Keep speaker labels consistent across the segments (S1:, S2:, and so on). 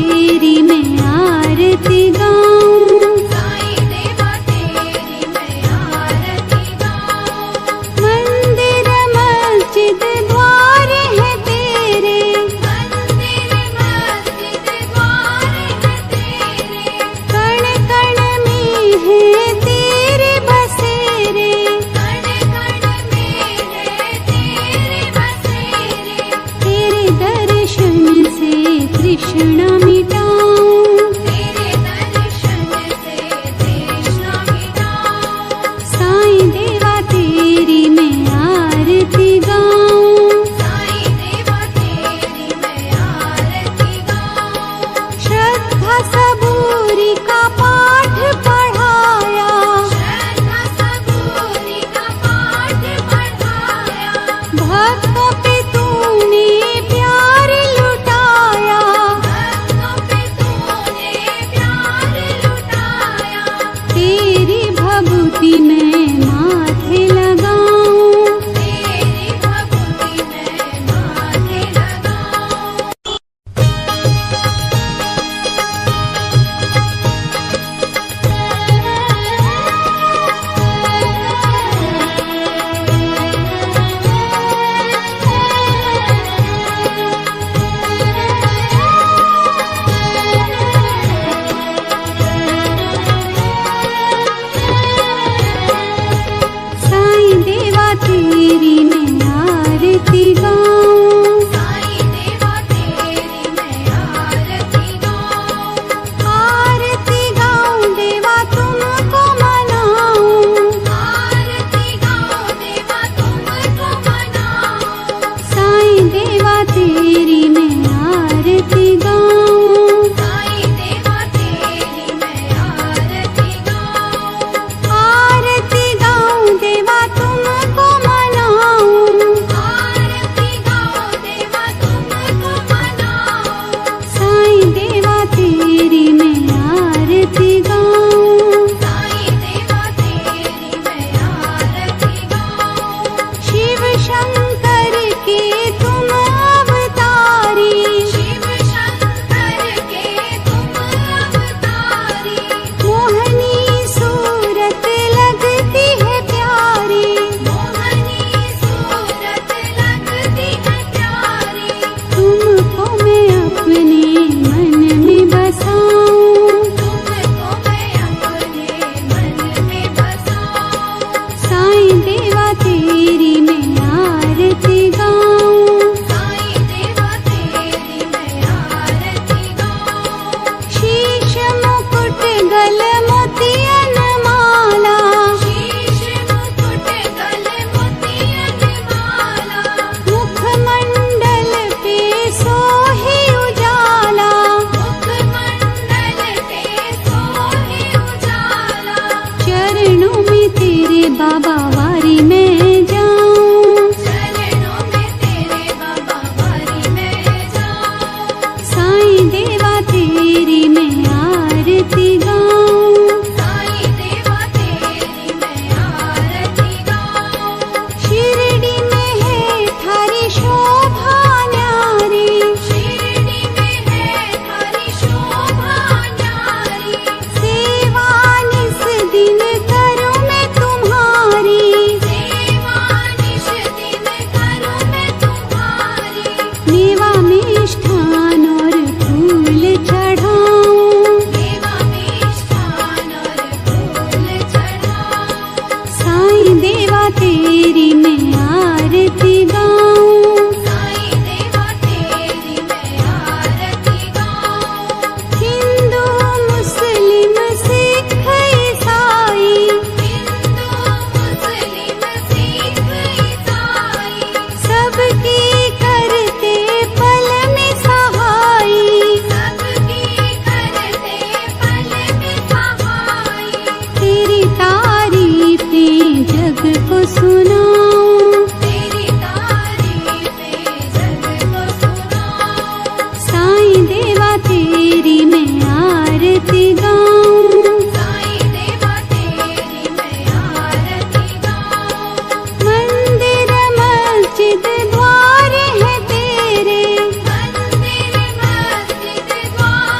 S1: तेरी मैं आरती गाऊं,
S2: साईं देवा तेरी मैं आरती गाऊं।
S1: मंदिर मस्जिद द्वार है तेरे,
S2: मंदिर मस्जिद द्वार है तेरे,
S1: कण कण में है तेरे बसेरे,
S2: कण कण में है तेरे बसेरे।
S1: तेरे दर्शन से तृष्णा मिटाऊं,
S2: तेरे दर्शन से तृष्णा मिटाऊं।
S1: साईं देवा तेरी मैं आरती गाऊं,
S2: साईं देवा तेरी मैं आरती गाऊं।
S1: श्रद्धा सबूरी का पाठ पढ़ाया,
S2: श्रद्धा सबूरी का पाठ पढ़ाया,
S1: भक्तों पे तूने प्यार लुटाया,
S2: भक्तों पे तूने प्यार लुटाया।
S1: तेरी भभूति मैं माथे लगाऊं,
S2: तेरी भक्ति मैं माथे लगाऊं।
S1: साईं देवा तेरी मैं आरती गाऊं,
S2: साईं देवा तेरी मैं आरती गाऊं।
S1: आरती गाऊं देवा तुमको मनाऊं,
S2: आरती गाऊं देवा तुमको मनाऊं।
S1: साईं देवा तेरी मैं आरती गाऊं,
S2: साईं देवा तेरी मैं आरती गाऊं।
S1: आरती गाऊं देवा तुमको मनाऊं,
S2: आरती गाऊं देवा तुमको मनाऊं।
S1: साईं देवा तेरी मैं आरती गाऊं,
S2: साईं देवा तेरी मैं आरती गाऊं।
S1: शिव शंकर के तुम अवतारी,
S2: शिव शंकर के तुम अवतारी,
S1: मोहनी सूरत लगती है प्यारी,
S2: मोहनी सूरत लगती है प्यारी।
S1: तुमको मैं अपने मन में बसाऊं,
S2: तुमको मैं अपने मन में बसाऊं।
S1: साईं देवा तेरी मैं आरती गाऊं,
S2: साईं देवा तेरी मैं आरती गाऊं।
S1: शीश मुकुट गल मोतियन माला,
S2: शीश मुकुट गल मोतियन माला,
S1: मुखमंडल पे सोहे उजाला,
S2: मुखमंडल पे सोहे उजाला।
S1: चरणों में तेरे बाबा वारी मैं जाऊं,
S2: चरणों में तेरे बाबा वारी मैं जाऊं।
S1: साईं देवा तेरी मैं आरती गाऊं,
S2: साईं देवा तेरी मैं आरती गाऊं।
S1: शिरडी में है थारी शोभा न्यारी,
S2: शिरडी में है थारी शोभा न्यारी,
S1: सेवा निस दिन करूं मैं तुम्हारी,
S2: सेवा निश दिन करूं मैं तुम्हारी।
S1: मेवा मिष्ठान और फूल चढ़ाऊं,
S2: देवा मिष्ठान और फूल चढ़ाऊं।
S1: साईं देवा तेरी मैं आरती गाऊं,
S2: साईं देवा तेरी मैं आरती गाऊं।
S1: हिंदू मुस्लिम सिख ईसाई,
S2: हिंदू मुस्लिम सिख ईसाई,
S1: सबकी करते पल में सहाई,
S2: सबकी करते पल में सहाई।
S1: तेरी तारीफें जग को सुनाऊं,
S2: तेरी तारीफें जग को सुनाऊं।
S1: साईं देवा तेरी मैं आरती गाऊं,
S2: साईं देवा तेरी मैं आरती गाऊं।
S1: मंदिर मस्जिद द्वार है तेरे,
S2: मंदिर मस्जिद द्वार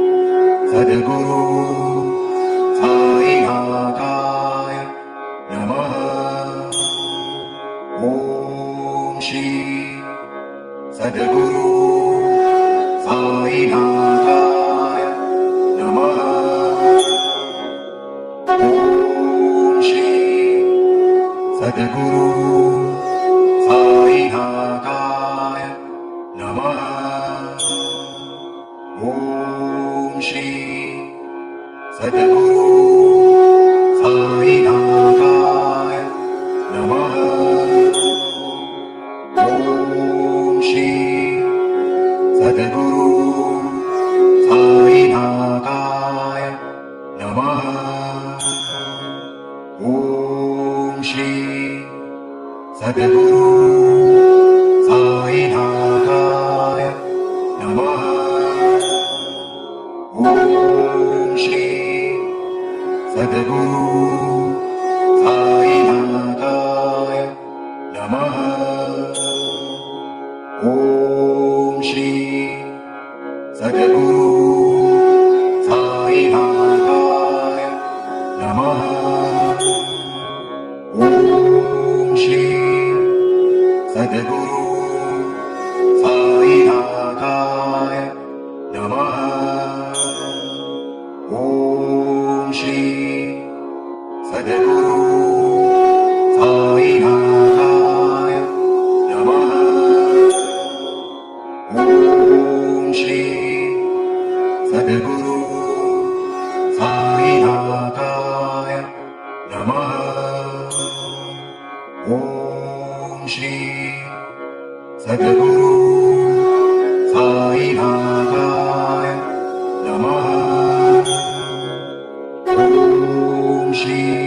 S3: सद्गुरु साईनाथाय नमः। ॐ श्री सद्गुरु साईनाथाय नमः। ॐ श्री सद्गुरु साईनाथाय नमः। ॐ श्री सद्गुरु साईनाथाय नमः। ॐ श्री सद्गुरु साईनाथाय नमः। ॐ श्री सद्गुरु साईनाथाय नमः। ॐ श्री सद्गुरु साईनाथाय नमः। ॐ श्री सद्गुरु साईनाथाय नमः। ॐ श्री सद्गुरु साईनाथाय नमः। ॐ श्री सद्गुरु साईनाथाय नमः। ॐ श्री सद्गुरु साईनाथाय नमः। ॐ श्री सद्गुरु साईनाथाय